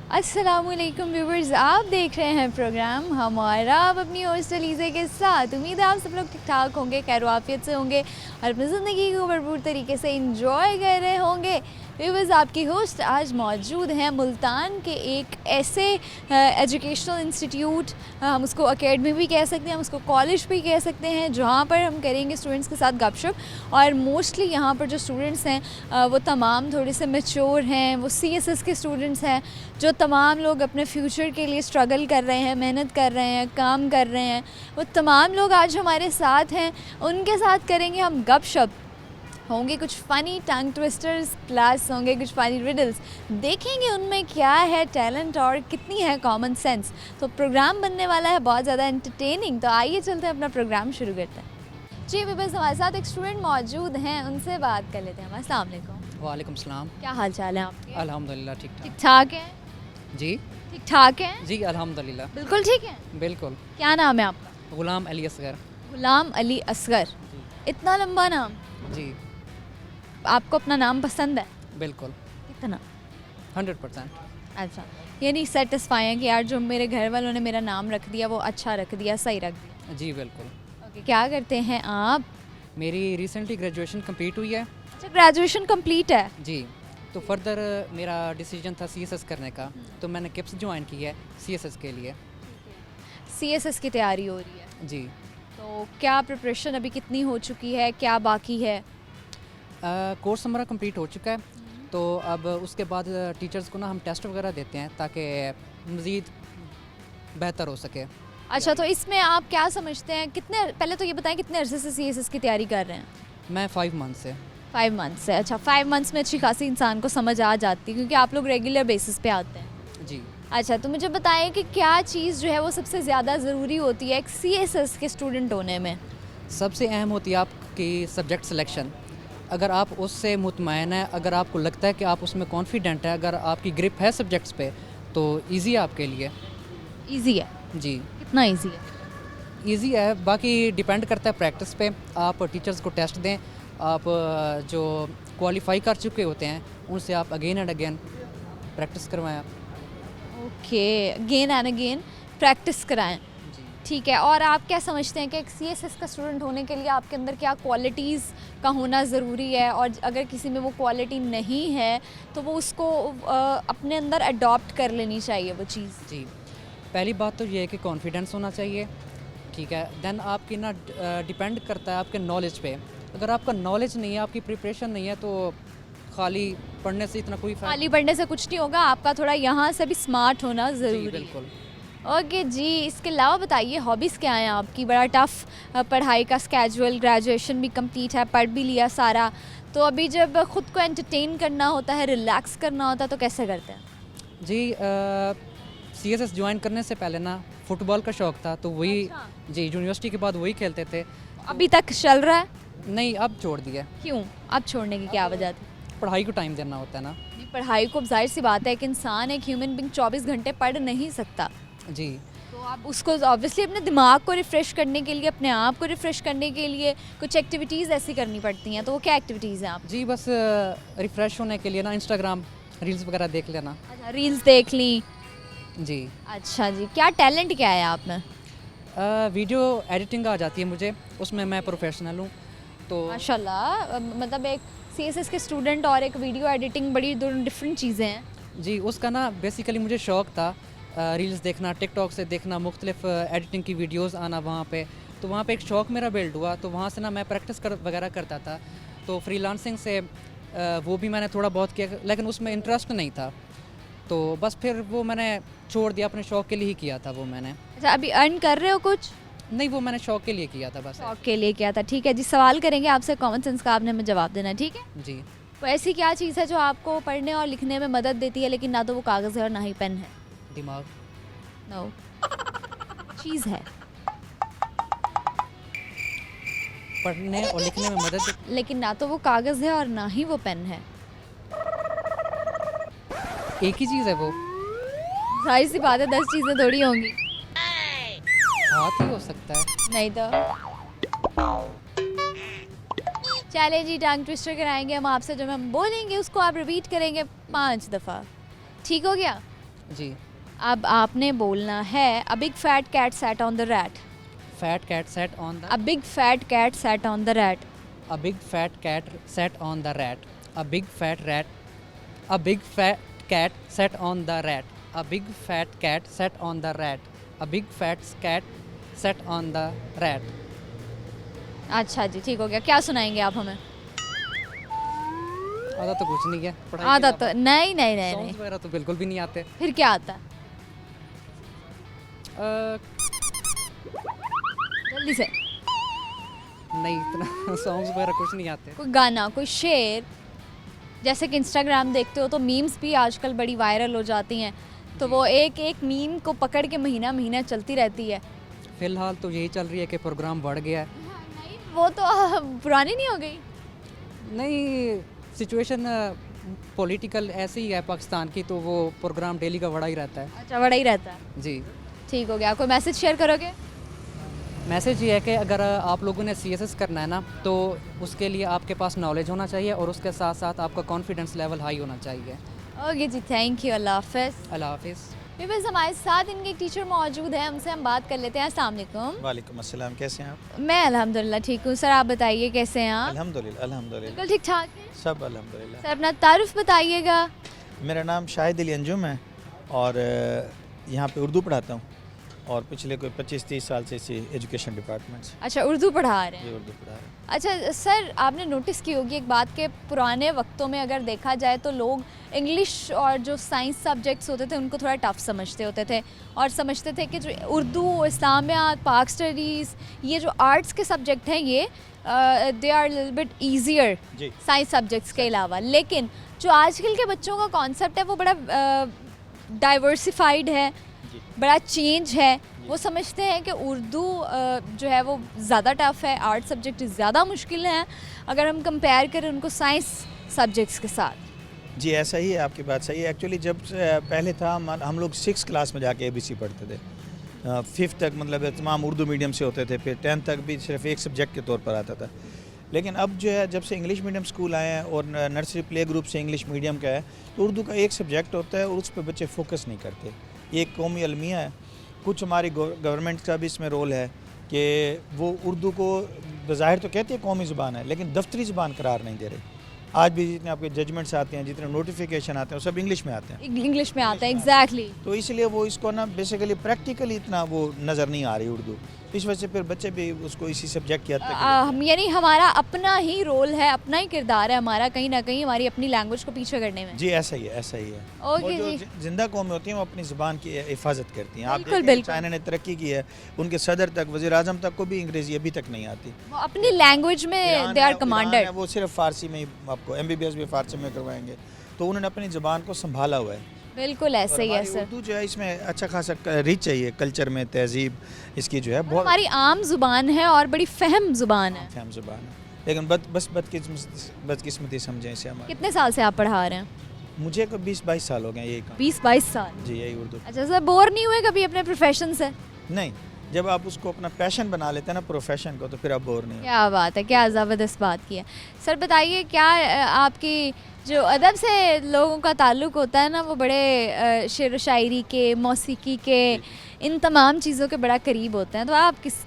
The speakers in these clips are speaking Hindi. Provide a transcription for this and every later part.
अस्सलामुअलैकुम व्यूवर्स, आप देख रहे हैं प्रोग्राम हमारा आप अपनी होस्ट अलीज़ा के साथ। उम्मीद है आप सब लोग ठीक ठाक होंगे, खैर आफियत से होंगे और अपनी ज़िंदगी को भरपूर तरीके से इंजॉय कर रहे होंगे। व्यूवर्स, आपकी होस्ट आज मौजूद हैं मुल्तान के एक ऐसे एजुकेशनल इंस्टीट्यूट, हम उसको एकेडमी भी कह सकते हैं, हम उसको कॉलेज भी कह सकते हैं, जहाँ पर हम करेंगे स्टूडेंट्स के साथ गपशप। और मोस्टली यहाँ पर जो स्टूडेंट्स हैं वो तमाम थोड़े से मैच्योर हैं, वो CSS के स्टूडेंट्स हैं, जो तमाम लोग अपने फ्यूचर के लिए स्ट्रगल कर रहे हैं, मेहनत कर रहे हैं, काम कर रहे हैं। वो तमाम लोग आज हमारे साथ हैं, उनके साथ करेंगे हम गपशप। होंगे कुछ फ़नी टंग ट्विस्टर्स प्लस होंगे कुछ फ़नी रिडल्स, देखेंगे उनमें क्या है टैलेंट और कितनी है कॉमन सेंस। तो प्रोग्राम बनने वाला है बहुत ज़्यादा एंटरटेनिंग। तो आइए चलते हैं, अपना प्रोग्राम शुरू करते हैं। जी बस हमारे साथ एक स्टूडेंट मौजूद हैं, उनसे बात कर लेते हैं। अस्सलाम वालेकुम। वालेकुम सलाम। क्या हाल चाल है आपके? अल्हम्दुलिल्लाह ठीक ठीक ठाक। ठाक है? जी ठीक ठाक है जी अल्हम्दुलिल्लाह बिल्कुल ठीक है। बिल्कुल। क्या नाम है आपका? गुलाम अली असगर। गुलाम अली असगर। इतना लंबा नाम? जी आपको अपना नाम पसंद है? बिल्कुल कितना? 100%। अच्छा, यानी सेटिस्फाई है कि यार जो मेरे घर वालों ने मेरा नाम रख दिया वो अच्छा रख दिया, सही रख दिया। जी बिल्कुल। ओके, क्या करते हैं आप? मेरी रिसेंटली ग्रेजुएशन कंप्लीट हुई है। अच्छा, ग्रेजुएशन कंप्लीट है। जी, तो फर्दर मेरा डिसीजन था CSS करने का, तो मैंने किप्स ज्वाइन की है CSS के लिए। CSS की तैयारी हो रही है, जी तो क्या प्रिपरेशन अभी कितनी हो चुकी है, क्या बाकी है? कोर्स हमारा कंप्लीट हो चुका है, तो अब उसके बाद टीचर्स को ना हम टेस्ट वगैरह देते हैं ताकि मज़ीद बेहतर हो सके। अच्छा, तो इसमें आप क्या समझते हैं, कितने, पहले तो ये बताएं कितने अरसे से CSS की तैयारी कर रहे हैं? मैं 5 मंथ से। 5 मंथ से। अच्छा, 5 मंथ्स में अच्छी खासी इंसान को समझ आ जाती है क्योंकि आप लोग रेगुलर बेसिस पे आते हैं। जी अच्छा, तो मुझे बताएं कि क्या चीज़ जो है वो सबसे ज़्यादा ज़रूरी होती है एक CSS के स्टूडेंट होने में? सबसे अहम होती है आपकी सब्जेक्ट सिलेक्शन। अगर आप उससे मुतमईन है, अगर आपको लगता है कि आप उसमें कॉन्फिडेंट है, अगर आपकी ग्रिप है सब्जेक्ट्स पे, तो इजी है आपके लिए। इजी है? जी कितना इजी है? इजी है, बाकी डिपेंड करता है प्रैक्टिस पे। आप टीचर्स को टेस्ट दें, आप जो क्वालिफाई कर चुके होते हैं उनसे आप अगेन एंड अगेन प्रैक्टिस करवाएं। Okay, again and again practice कराएं। जी ठीक है, और आप क्या समझते हैं कि एक CSS का स्टूडेंट होने के लिए आपके अंदर क्या क्वालिटीज़ का होना ज़रूरी है, और अगर किसी में वो क्वालिटी नहीं है तो वो उसको अपने अंदर अडॉप्ट कर लेनी चाहिए वो चीज़? जी, पहली बात तो ये है कि कॉन्फिडेंस होना चाहिए। ठीक है, देन आपकी ना डिपेंड करता है आपके नॉलेज पे। अगर आपका नॉलेज नहीं है, आपकी प्रिपरेशन नहीं है, तो खाली पढ़ने से इतना कोई फ़ायदा। खाली पढ़ने से कुछ नहीं होगा, आपका थोड़ा यहाँ से भी स्मार्ट होना जी ज़रूरी है। बिल्कुल। ओके जी, इसके अलावा बताइए हॉबीज़ क्या हैं आपकी? बड़ा टफ़ पढ़ाई का स्केजुअल, ग्रेजुएशन भी कंप्लीट है, पढ़ भी लिया सारा, तो अभी जब ख़ुद को एंटरटेन करना होता है, रिलैक्स करना होता है, तो कैसे करते हैं? जी CSS ज्वाइन करने से पहले ना फुटबॉल का शौक़ था, तो वही अच्छा। जी यूनिवर्सिटी के बाद वही खेलते थे। अभी तक चल रहा है? नहीं, अब छोड़ दिया। क्यों? अब छोड़ने की क्या वजह थी? पढ़ाई को टाइम देना होता है ना। नहीं, पढ़ाई को ज़ाहिर सी बात है, एक इंसान, एक ह्यूमन बीइंग 24 घंटे पढ़ नहीं सकता, जी तो आप उसको ऑब्वियसली अपने दिमाग को रिफ़्रेश करने के लिए, अपने आप को रिफ़्रेश करने के लिए कुछ एक्टिविटीज़ ऐसी करनी पड़ती हैं। तो वो क्या एक्टिविटीज़ हैं आप? जी बस रिफ़्रेश होने के लिए ना इंस्टाग्राम रील्स वगैरह देख लेना। अच्छा, रील्स देख ली। जी अच्छा जी, क्या टैलेंट क्या है आप में? वीडियो एडिटिंग आ जाती है मुझे, उसमें मैं प्रोफेशनल हूँ। तो माशाल्लाह, मतलब एक CSS के स्टूडेंट और एक वीडियो एडिटिंग बड़ी दो डिफरेंट चीज़ें हैं। जी उसका ना बेसिकली मुझे शौक़ था रील्स देखना, टिकटॉक से देखना, मुख्तलिफ एडिटिंग की वीडियोस आना वहाँ पे, तो वहाँ पे एक शौक़ मेरा बिल्ड हुआ। तो वहाँ से ना मैं प्रैक्टिस वगैरह करता था। तो फ्रीलांसिंग से वो भी मैंने थोड़ा बहुत किया, लेकिन उसमें इंटरेस्ट नहीं था, तो बस फिर वो मैंने छोड़ दिया। अपने शौक़ के लिए ही किया था वो मैंने। अच्छा, अभी अर्न कर रहे हो कुछ? नहीं, वो मैंने शौक़ के लिए किया था बस। शौक के लिए किया था, ठीक है जी। सवाल करेंगे आपसे कॉमन सेंस का, आपने हमें जवाब देना है, ठीक है? जी तो ऐसी क्या चीज़ है जो आपको पढ़ने और लिखने में मदद देती है, लेकिन ना तो वो कागज़ है और ना ही पेन है? दिमाग। नो, चीज़ है पढ़ने और लिखने में मदद। लेकिन ना तो वो कागज़ है और ना ही वो पेन है। एक ही चीज़ है वो। जाहिर सी बात है, 10 चीज़ें थोड़ी होंगी। हाथ ही हो सकता है। नहीं तो। चले जी, टंग ट्विस्टर कराएंगे हम आपसे, जो हम बोलेंगे उसको आप रिपीट करेंगे 5 दफ़ा। ठीक हो गया? जी। अब आपने बोलना है a big fat cat sat on the rat. Fat cat set on a the big fat cat sat on the rat. A big fat cat sat on the rat. A big fat rat. A big fat cat sat on the rat. A big fat cat sat on the rat. A big fat cat sat on the rat. अच्छा जी, ठीक हो गया। क्या सुनाएंगे आप हमें? आधा तो कुछ नहीं है। आधा तो नहीं नहीं नहीं नहीं। सॉन्ग्स वगैरह तो बिल्कुल भी नहीं आते। फिर क्या आता है? जल्दी से। नहीं, इतना सॉन्ग्स वगैरह कुछ नहीं आते। कोई गाना, कोई शेर, जैसे कि इंस्टाग्राम देखते हो तो मीम्स भी आजकल बड़ी वायरल हो जाती हैं, तो वो एक एक मीम को पकड़ के महीना महीना चलती रहती है। फिलहाल तो यही चल रही है कि प्रोग्राम बढ़ गया है। नहीं, वो तो पुरानी नहीं हो गई। नहीं, सिचुएशन पॉलिटिकल ऐसी ही है पाकिस्तान की, तो वो प्रोग्राम डेली का बड़ा ही रहता है। अच्छा, बड़ा ही रहता है। जी। ठीक हो गया। कोई मैसेज शेयर करोगे? मैसेज ये है कि अगर आप लोगों ने CSS करना है ना, तो उसके लिए आपके पास नॉलेज होना चाहिए और उसके साथ साथ आपका कॉन्फिडेंस लेवल हाई होना चाहिए। ओके जी, थैंक यू। अल्लाह हाफिज़। अल्लाह हाफिज़। बस हमारे साथ इनके टीचर मौजूद हैं, हमसे हम बात कर लेते हैं। अस्सलाम वालेकुम। वालेकुम अस्सलाम, कैसे हैं आप? मैं अल्हम्दुलिल्लाह ठीक हूँ। सर आप बताइए कैसे हैं आप? अल्हम्दुलिल्लाह अल्हम्दुलिल्लाह बिल्कुल ठीक ठाक हैं। सब अल्हम्दुलिल्लाह। सर अपना तारुफ बताइएगा। मेरा नाम शाहिद अली अंजुम है और यहाँ पे उर्दू पढ़ाता हूँ और पिछले कोई 25-30 साल से इसी एजुकेशन डिपार्टमेंट से अच्छा, उर्दू पढ़ा रहे ये हैं। उर्दू पढ़ा रहा हूँ। अच्छा सर, आपने नोटिस की होगी एक बात के पुराने वक्तों में अगर देखा जाए तो लोग इंग्लिश और जो साइंस सब्जेक्ट्स होते थे उनको थोड़ा टफ समझते होते थे और समझते थे कि जो उर्दू, इस्लामियात, पाक स्टडीज़, ये जो आर्ट्स के सब्जेक्ट हैं ये they are little bit easier जी साइंस सब्जेक्ट्स के अलावा। लेकिन जो आजकल के बच्चों का कॉन्सेप्ट है वो बड़ा डाइवर्सिफाइड है, जी बड़ा चेंज है। वो समझते हैं कि उर्दू जो है वो ज़्यादा टफ है, आर्ट सब्जेक्ट ज़्यादा मुश्किल हैं अगर हम कंपेयर करें उनको साइंस सब्जेक्ट्स के साथ। जी ऐसा ही है, आपकी बात सही है। एक्चुअली जब पहले था हम लोग 6th क्लास में जाके ABC पढ़ते थे। 5th तक मतलब तमाम उर्दू मीडियम से होते थे, फिर 10th तक भी सिर्फ एक सब्जेक्ट के तौर पर आता था। लेकिन अब जो है जब से इंग्लिश मीडियम स्कूल आए हैं और नर्सरी प्ले ग्रुप से इंग्लिश मीडियम का है, तो उर्दू का एक सब्जेक्ट होता है और उस पर बच्चे फोकस नहीं करते। ये एक कौमी अलमिया है। कुछ हमारी गवर्नमेंट का भी इसमें रोल है कि वो उर्दू को बज़ाहिर तो कहते हैं कौमी ज़ुबान है, लेकिन दफ्तरी ज़ुबान करार नहीं दे रहे। आज भी जितने आपके जजमेंट्स आते हैं, जितने नोटिफिकेशन आते हैं, वो सब इंग्लिश में आते हैं। इंग्लिश में आता है, एग्जैक्टली। तो इसलिए वो इसको ना बेसिकली प्रैक्टिकली इतना वो नज़र नहीं आ रही उर्दू। इस वजह से फिर बच्चे भी उसको इसी सब्जेक्ट की हद तक हम यानी हमारा अपना ही रोल है, अपना ही किरदार है हमारा कहीं ना कहीं हमारी अपनी लैंग्वेज को पीछे करने में। जी ऐसा ही है, ऐसा ही है। ओके और जो जी। जिंदा कौमें होती हैं वो अपनी ज़ुबान की हिफाजत करती हैं। आप बिल्कुल, देखें बिल्कुल। चाइना ने तरक्की की है, उनके सदर तक, वज़ीर आज़म तक को भी अंग्रेज़ी अभी तक नहीं आती। वो अपनी लैंग्वेज में ईरान दे है, आर ईरान कमांडेड। है, वो सिर्फ फ़ारसी में ही आपको MBBS भी फ़ारसी में करवाएंगे। तो उन्होंने अपनी ज़ुबान को संभाला हुआ है। बिल्कुल और ऐसे ही है हमारी सर। उर्दू जो है इसमें अच्छा खासा रिच चाहिए, कल्चर में तहजीब इसकी जो है बहुत हमारी आम जुबान है और बड़ी फहम जुबान है। फहम ज़ुबान है। लेकिन बस बदकिस्मती समझें इसे हमारे। कितने साल से आप पढ़ा रहे हैं? मुझे को 20-22 साल हो गए यही काम। 20-22 साल। जी यही उर्दू। अच्छा सर, बोर नहीं हुए कभी अपने प्रोफेशन से? नहीं, जब आप उसको अपना पैशन बना लेते हैं ना प्रोफेशन को, तो फिर आप बोर नहीं होते। क्या बात है, क्या ज़बरदस्त बात की है। सर बताइए क्या आपकी जो अदब से लोगों का ताल्लुक़ होता है ना वो बड़े शेर व शायरी के, मौसीकी के, इन तमाम चीज़ों के बड़ा करीब होते हैं, तो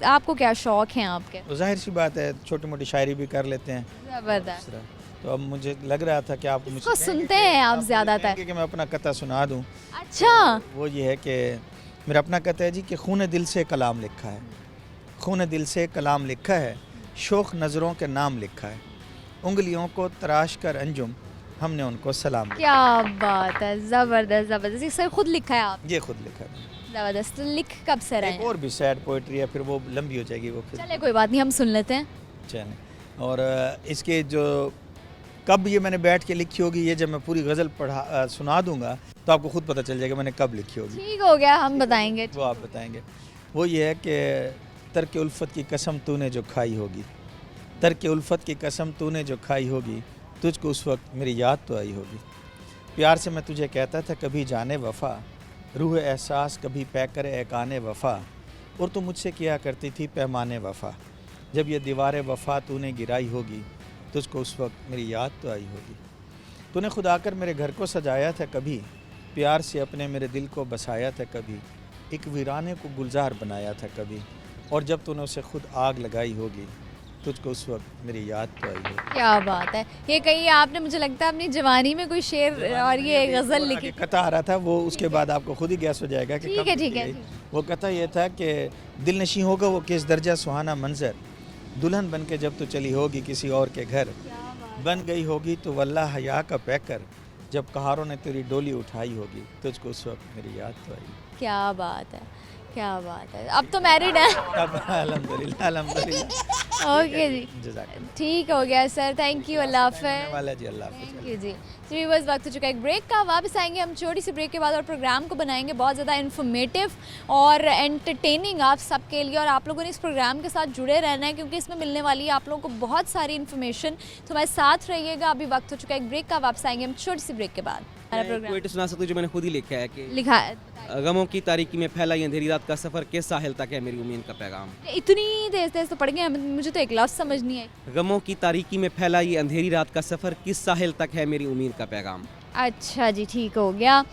आपको क्या शौक़ हैं आपके? तो जाहिर सी बात है, छोटी मोटी शायरी भी कर लेते हैं। ज़बरदस्त। तो अब मुझे लग रहा था कि आप मुझसे किसको सुनते हैं आप मुझे ज़्यादातर? कहेंगे कि मैं अपना कथा सुना दूं। अच्छा। वो ये है कि मेरा अपना कथा है जी कि खून दिल से कलाम लिखा है, खून दिल से कलाम लिखा है, शोख नज़रों के नाम लिखा है, उंगलियों को तराश कर अंजुम हमने उनको सलाम लिखा। क्या बात है, ज़बरदस्त ज़बरदस्त। ये सर खुद लिखा है आप? ये खुद लिखा है। ज़बरदस्त। तो लिख कब से रहे एक हैं? और भी सैड पोइट्री है, फिर वो लंबी हो जाएगी वो फिर। चले कोई बात नहीं, हम सुन लेते हैं। चलें। और इसके जो कब ये मैंने बैठ के लिखी होगी, ये जब मैं पूरी गज़ल सुना दूंगा तो आपको खुद पता चल जाएगा मैंने कब लिखी होगी। ठीक हो गया, हम बताएंगे। वो आप बताएंगे। वो ये है कि तर्क उल्फत की कसम तूने जो खाई होगी, तर्क उल्फत की कसम तूने जो खाई होगी, तुझको उस वक्त मेरी याद तो आई होगी। प्यार से मैं तुझे कहता था कभी जाने वफ़ा, रूह एहसास कभी पैकर एकाने वफ़ा, और तू मुझसे किया करती थी पैमाने वफ़ा। जब ये दीवार वफ़ा तूने गिराई होगी, तुझको उस वक्त मेरी याद तो आई होगी। तूने खुद आकर मेरे घर को सजाया था कभी, प्यार से अपने मेरे दिल को बसाया था कभी, एक वीराने को गुलजार बनाया था कभी, और जब तूने उसे खुद आग लगाई होगी तुझको उस वक्त मेरी याद तो आई होगी। क्या बात है, ये कही आपने, मुझे लगता है अपनी जवानी में कोई शेर और ये गज़ल लिखी। कथा आ रहा था वो, उसके बाद आपको खुद ही गैस हो जाएगा कि ठीक कब है, लिखी ठीक है, गई। ठीक। वो कथा ये था कि दिल नशी होगा वो किस दर्जा सुहाना मंजर, दुल्हन बन के जब तू चली होगी किसी और के घर, बन गई होगी तो वल्लाह हया का पैकर, जब कहारों ने तेरी डोली उठाई होगी तुझको उस वक्त मेरी याद तो आई। क्या बात है, क्या बात है। अब तो मैरिड है। अब अल्हम्दुलिल्लाह अल्हम्दुलिल्लाह। ओके जी, जज़ाकल्लाह। ठीक हो गया सर, थैंक यू, अल्लाह होने हाफ़िज़। वाला जी, अल्लाह हाफ़िज़। थैंक यू जी। जी बस वक्त हो चुका है एक ब्रेक का, वापस आएंगे हम छोटी सी ब्रेक के बाद और प्रोग्राम को बनाएंगे बहुत ज़्यादा इन्फॉर्मेटिव और एंटरटेनिंग आप सबके लिए, और आप लोगों ने इस प्रोग्राम के साथ जुड़े रहना है क्योंकि इसमें मिलने वाली है आप लोगों को बहुत सारी इन्फॉर्मेशन। तो हमारे साथ रहिएगा। अभी वक्त हो चुका है एक ब्रेक का, वापस आएंगे हम छोटी सी ब्रेक के बाद। हमारा प्रोग्राम क्वेट सुना सकती हूँ जो मैंने खुद ही लिखा है कि लिखा है, गमों की तारीकी में फैला ये अंधेरी रात का सफ़र किस साहिल तक है मेरी उम्मीद का पैगाम। इतनी तेज तेज तो पढ़ गए मुझे तो एक लफ्ज़ समझ नहीं आई। गमों की तारीकी में फैला ये अंधेरी रात का सफ़र किस साहिल तक है मेरी उम्मीद का पैगाम। अच्छा जी, ठीक हो गया।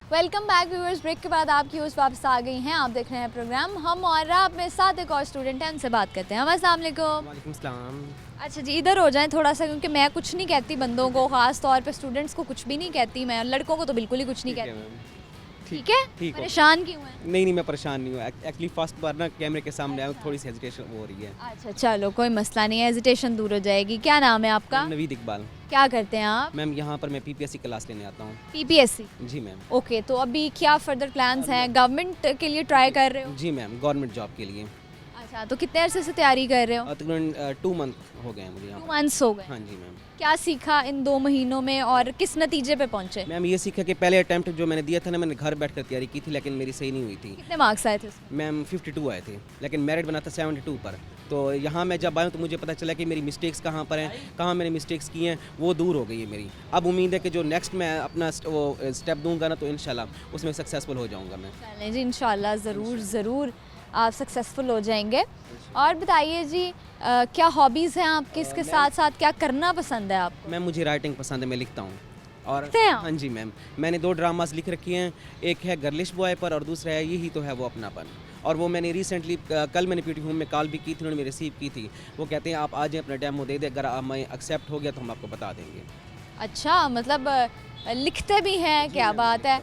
वेलकम बैक व्यूअर्स, ब्रेक के बाद आपकी होस्ट वापस आ गई हैं। आप देख रहे हैं प्रोग्राम हम, और आप मेरे साथ एक और स्टूडेंट है, उनसे बात करते हैं। अस्सलाम वालेकुम। वालेकुम सलाम। अच्छा जी, इधर हो जाएं थोड़ा सा, क्योंकि मैं कुछ नहीं कहती बंदों को, ख़ास तौर पे स्टूडेंट्स को कुछ भी नहीं कहती मैं, लड़कों को तो बिल्कुल ही कुछ नहीं ठीक है कहती। मैम। ठीक है, ठीक हो। परेशान क्यों है? नहीं मैं परेशान नहीं हूँ। एक्चुअली फर्स्ट बार ना कैमरे के सामने आया हूँ, थोड़ी सी हेजिटेशन हो रही है। अच्छा चलो, कोई मसला नहीं है, हेजिटेशन दूर हो जाएगी। क्या नाम है आपका? नवीद इकबाल। क्या करते हैं आप? मैम यहाँ पर मैं PPSC क्लास लेने आता हूँ। PPSC। जी मैम। ओके, तो अभी क्या फर्दर प्लान्स हैं? गवर्नमेंट के लिए ट्राई कर रहे हो? जी मैम, गवर्नमेंट जॉब के लिए। अच्छा, तो कितने अरसे से तैयारी कर रहे हो? तकरीबन 2 मंथ हो गए हैं मुझे यहाँ 2 पर। मंथ्स हो गए। हाँ जी मैम। क्या सीखा इन 2 महीनों में और किस नतीजे पे पहुंचे? मैम ये सीखा कि पहले अटैम्प्ट जो मैंने दिया था ना, मैंने घर बैठकर तैयारी की थी लेकिन मेरी सही नहीं हुई थी। कितने मार्क्स आए थे उसमें? मैम 52 आए थे, लेकिन मेरिट बना था 72 पर। तो यहाँ मैं जब आया तो मुझे पता चला कि मेरी मिस्टेक्स कहाँ पर हैं, कहाँ मैंने मिस्टेक्स की हैं, वो दूर हो गई है मेरी। अब उम्मीद है कि जो नेक्स्ट मैं अपना वो स्टेप दूंगा ना, तो इंशाल्लाह उसमें सक्सेसफुल हो जाऊंगा मैं। चलें जी, इंशाल्लाह ज़रूर आप सक्सेसफुल हो जाएंगे। और बताइए जी, क्या हॉबीज़ हैं आपकी? इसके साथ साथ क्या करना पसंद है आपको? मैम मुझे राइटिंग पसंद है, मैं लिखता हूँ। और लिखते हैं आप? हाँ जी मैम, मैंने 2 ड्रामास लिख रखी हैं, एक है गर्लिश बॉय पर और दूसरा है यही तो है वो अपनापन। और वो मैंने रिसेंटली कल मैंने पीटी होम में कॉल भी की थी, उन्होंने रिसीव की थी। वो कहते हैं आप आ जाएँ, अपना डेमो दे दें, अगर आप मैं एक्सेप्ट हो गया तो हम आपको बता देंगे। अच्छा, मतलब लिखते भी हैं, क्या बात है।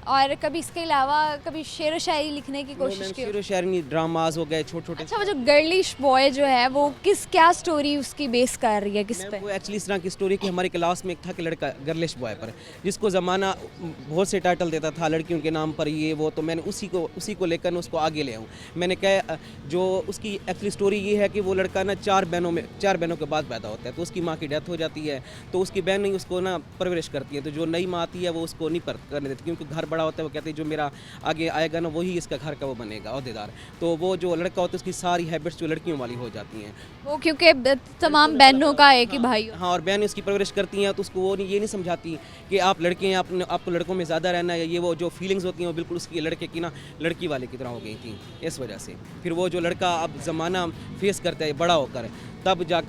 और कभी इसके अलावा कभी शेर व शायरी लिखने की कोशिश की? शेर व शायरी, ड्रामास हो गए छोटे छोटे। अच्छा, वो जो गर्लिश बॉय जो है वो क्या स्टोरी उसकी बेस कर रही है, किस पे? वो एक्चुअली इस तरह की स्टोरी कि हमारी क्लास में एक था कि लड़का गर्लिश बॉय पर, जिसको ज़माना बहुत से टाइटल देता था लड़कियों के नाम पर, ये वो, तो मैंने उसी को लेकर उसको आगे ले आऊँ। मैंने कहा जो उसकी एक्चुअली स्टोरी ये है कि वो लड़का ना 4 बहनों के बाद पैदा होता है, तो उसकी माँ की डेथ हो जाती है, तो उसकी बहन नहीं उसको ना परवरिश करती है, तो जो नई माँ आती है वो उसको नहीं करने देती, क्योंकि घर बड़ा होता है। वो कहते हैं जो मेरा आगे आएगा ना वही इसका घर का वो बनेगा अहदेदार। तो वो जो लड़का होता है उसकी सारी हैबिट्स जो लड़कियों वाली हो जाती हैं, वो क्योंकि तमाम बहनों का एक ही भाई हो। हाँ, और बहन उसकी परवरिश करती हैं, तो उसको वो ये नहीं समझाती कि आप लड़के हैं, आपको लड़कों में ज़्यादा रहना है, ये वो जो फीलिंग्स होती हैं वो बिल्कुल उसकी लड़के की ना लड़की वाले की तरह हो गई थी। इस वजह से फिर वो जो लड़का अब ज़माना फेस करता है बड़ा होकर, तब जा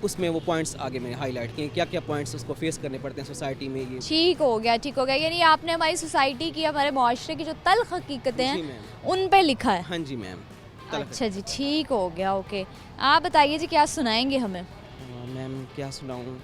उसमें वो पॉइंट्स आगे मैंने हाईलाइट किए, क्या क्या पॉइंट्स उसको फेस करने पड़ते हैं सोसाइटी में। ये ठीक हो गया। यानी आपने हमारी सोसाइटी की, हमारे माशरे की जो तल्ख हकीकतें जी हैं मैम। उन पे लिखा है। हाँ जी मैम। अच्छा जी, ठीक हो गया। ओके, आप बताइए जी, क्या सुनाएंगे हमें? मैम क्या सुनाऊँ?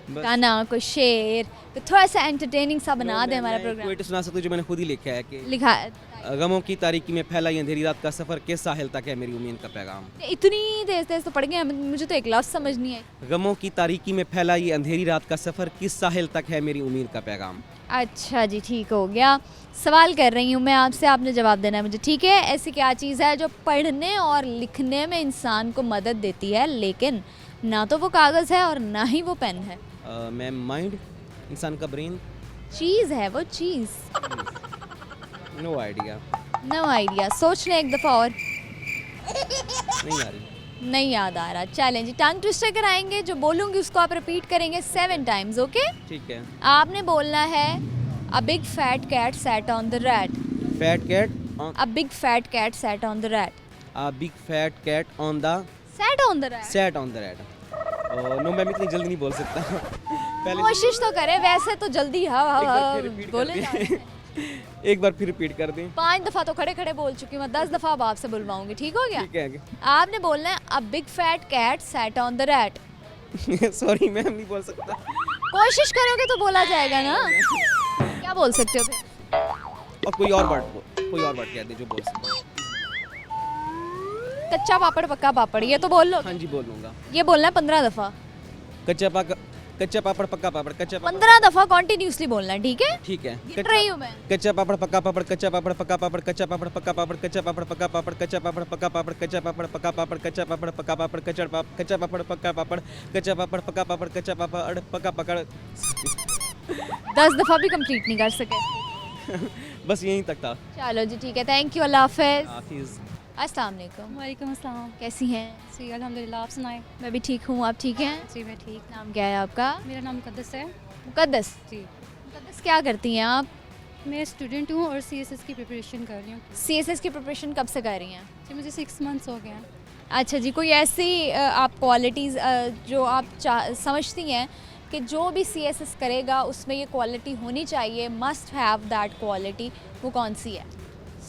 गाना, कोई शेर, तो थोड़ा सा एंटरटेनिंग सा बना दे हमारा प्रोग्राम। कोई सुना सकती हूँ जो मैंने खुद ही लिखा है कि लिखा है। गमों की तारीकी में फैला ये अंधेरी रात का सफ़र किस साहिल तक है मेरी उम्मीद का पैगाम। इतनी तेज तेज तो पढ़ गए मुझे तो एक लफ्ज़ समझ नहीं आई। गमों की तारीकी में फैला ये अंधेरी रात का सफ़र किस साहिल तक है मेरी उम्मीद का पैगाम। अच्छा जी, ठीक हो गया। सवाल कर रही हूँ मैं आपसे, आपने जवाब देना है मुझे, ठीक है? ऐसी क्या चीज़ है जो पढ़ने और लिखने में इंसान को मदद देती है, लेकिन ना तो वो कागज़ है और ना ही वो पेन है? मैम माइंड, इंसान का ब्रेन। चीज़ है वो, चीज़। No idea. नो आइडिया, सोच लें एक दफ़ा और। नहीं आ रही। नहीं याद आ रहा। चलें जी, टंग ट्विस्टर कराएंगे, जो बोलूँगी उसको आप रिपीट करेंगे 7 टाइम्स, ओके? ठीक है। आपने बोलना है a big fat cat sat on the rat. Fat cat a big fat cat sat on the rat. Big fat cat on the sat on the rat. Set on the red. No ma'am, इतनी जल्दी नहीं बोल सकता। पहले कोशिश तो करें, वैसे तो जल्दी हाँ हाँ एक बार हाँ फिर repeat बोले कर जा रहे हैं। दें। एक बार फिर रिपीट कर दें। 5 दफ़ा तो खड़े खड़े बोल चुकी हूँ, मैं 10 दफ़ा अब आपसे बुलवाऊंगी, ठीक हो गया? ठीक है। आपने बोलना है a big fat cat sat on the rat. Sorry ma'am, नहीं बोल सकता। कोशिश करोगे तो बोला जाएगा ना। क्या बोल सकते हो फिर? और कोई और वर्ड कह दे जो बोल सकता। कच्चा पापड़ पक्का पापड़, ये तो बोल लो। हाँ जी, बोल लूँगा। ये बोलना है 15 दफ़ा। कच्चा पापड़ पक्का पापड़, कच्चा पापड़। 15 दफ़ा कॉन्टिन्यूसली बोलना है, ठीक है? ठीक है। गिन रही हूँ मैं। कच्चा पापड़ पक्का पापड़, कच्चा पापड़ पक्का पापड़, कच्चा पापड़ पक्का पापड़, कच्चा पापड़ पक्का पापड़, कच्चा पापड़ पक्का पापड़, कच्चा पापड़ पक्का पापड़, कच्चा पापड़ पक्का पापड़, कच्चा पापड़ पक्का पापड़, कच्चा पापड़ पक्का पापड़, कच्चा पापड़ पक्का पकड़। 10 दफ़ा भी कंप्लीट नहीं कर सके। बस यहीं तक था। चलो जी ठीक है, थैंक यू, अल्लाह हाफिज़। हाफिज़। अस्सलाम वालेकुम। वालेकुम अस्सलाम। कैसी हैं? जी अल्हम्दुलिल्लाह, आप सुनाएं? मैं भी ठीक हूँ, आप ठीक हैं? जी मैं ठीक। नाम क्या है आपका? मेरा नाम मुकद्दस है। मुकद्दस। जी मुकद्दस क्या करती हैं आप? मैं स्टूडेंट हूँ और सीएसएस की प्रिपरेशन कर रही हूँ। सीएसएस की प्रिपरेशन कब से कर रही हैं? जी मुझे 6 मंथ्स हो गए हैं। अच्छा जी, कोई ऐसी आप क्वालिटीज़ जो आप समझती हैं कि जो भी सीएसएस करेगा उसमें ये क्वालिटी होनी चाहिए, मस्ट हैव दैट क्वालिटी, वो कौन सी है?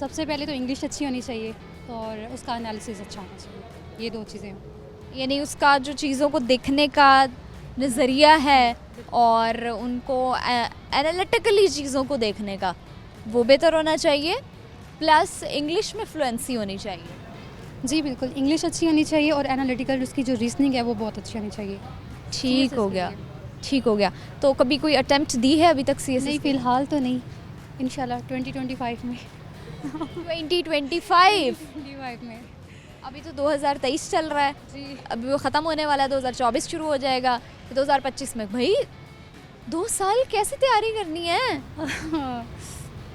सबसे पहले तो इंग्लिश अच्छी होनी चाहिए और उसका एनालिसिस अच्छा होना चाहिए, ये 2 चीज़ें। यानी उसका जो चीज़ों को देखने का नज़रिया है और उनको एनालिटिकली चीज़ों को देखने का, वो बेहतर होना चाहिए, प्लस इंग्लिश में फ्लुएंसी होनी चाहिए। जी बिल्कुल, इंग्लिश अच्छी होनी चाहिए और एनालिटिकल उसकी जो रीजनिंग है वो बहुत अच्छी होनी चाहिए। ठीक हो CSS गया, के लिए। ठीक हो गया। तो कभी कोई अटेम्प्ट दी है अभी तक सीएसएस? नहीं, फ़िलहाल तो नहीं, इंशाल्लाह 2025 में। 2025 25 में। अभी तो 2023 चल रहा है, जी अभी वो ख़त्म होने वाला है, 2024 शुरू हो जाएगा, तो 2025 में भाई 2 साल कैसे तैयारी करनी है?